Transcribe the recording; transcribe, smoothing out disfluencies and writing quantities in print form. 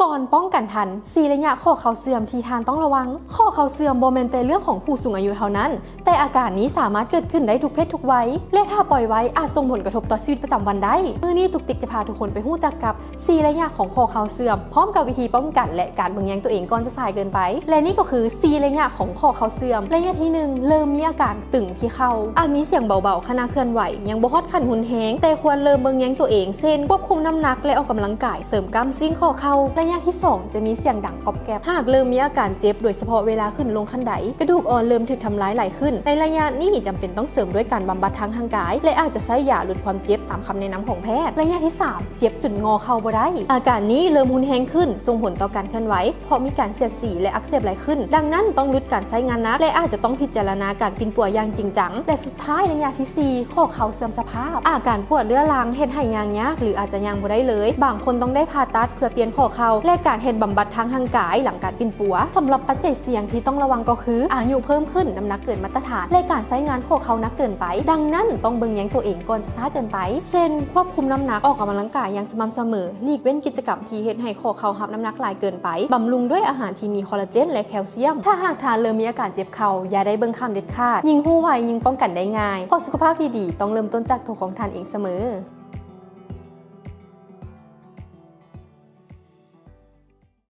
ก่อนป้องกันทัน4ระยะข้อเข่าเสื่อมที่ทานต้องระวังข้อเข่าเสื่อมบ่แม่นแต่เรื่องของผู้สูงอายุเท่านั้นแต่อาการนี้สามารถเกิดขึ้นได้ทุกเพศทุกวัยและถ้าปล่อยไว้อาจส่งผลกระทบต่อชีวิตประจำวันได้มื้อนี้ตุกติกจะพาทุกคนไปรู้จักกับ4ระยะของข้อเข่าเสื่อมพร้อมกับวิธีป้องกันและการเบิ่งแยงตัวเองก่อนจะสายเกินไปและนี่ก็คือ4ระยะของข้อเข่าเสื่อมระยะที่1เริ่มมีอาการตึงที่เข่าอาจมีเสียงเบาๆขณะเคลื่อนไหวยังบ่ฮอดขั้นหุนแฮงแต่ควรเริ่มเบิ่งแยงตัวเองเช่นควบคุมน้ำหนักและออกกำลังกายเสริมกล้ามซิ่งข้อเข่าระยะที่2จะมีเสียงดังกรอบแกรบหากเริ่มมีอาการเจ็บโดยเฉพาะเวลาขึ้นลงขั้นไดกระดูกอ่อนเริ่มถูกทำร้ายหลายขึ้นในระยะนี้จำเป็นต้องเสริมด้วยการบำบัดทางร่างกายและอาจจะใช้ยาลดความเจ็บตามคำแนะนำของแพทย์ระยะที่3เจ็บจนงอเข่าบ่ได้อาการนี้เริ่มหุนแฮงขึ้นส่งผลต่อการเคลื่อนไหวเพราะมีการเสียดสีและอักเสบหลายขึ้นดังนั้นต้องลดการใช้งานหนักและอาจจะต้องพิจารณาการปีนป่ายอย่างจริงจังและสุดท้ายระยะที่4ข้อเข่าเสื่อมสภาพอาการปวดเรื้อรังเฮ็ดให้ย่างยากหรืออาจจะย่างบ่ได้เลยบางคนต้องได้ผ่าตัดเพื่อเปลี่ยนข้อเข่าและการเฮ็ดบำบัดทางร่างกายหลังการปีนปัวสำหรับปัจจัยเสี่ยงที่ต้องระวังก็คืออายุเพิ่มขึ้นน้ำหนักเกินมาตรฐานและการใช้งานข้อเข่านักเกินไปดังนั้นต้องเบิ่งแยงตัวเองก่อนจะช้าเกินไปเช่นควบคุมน้ำหนักออกกำลังกายอย่างสม่ำเสมอหลีกเว้นกิจกรรมที่เฮ็ดให้ข้อเข่ารับน้ำหนักหลายเกินไปบำรุงด้วยอาหารที่มีคอลลาเจนและแคลเซียมถ้าหากทานเริ่มมีอาการเจ็บเข่าอย่าได้เบิ่งข้ามเด็ดขาดยิ่งหู้ไวยิ่งป้องกันได้ง่ายเพราะสุขภาพที่ดีต้องเริ่มต้นจากตัวของทานเองเสมอ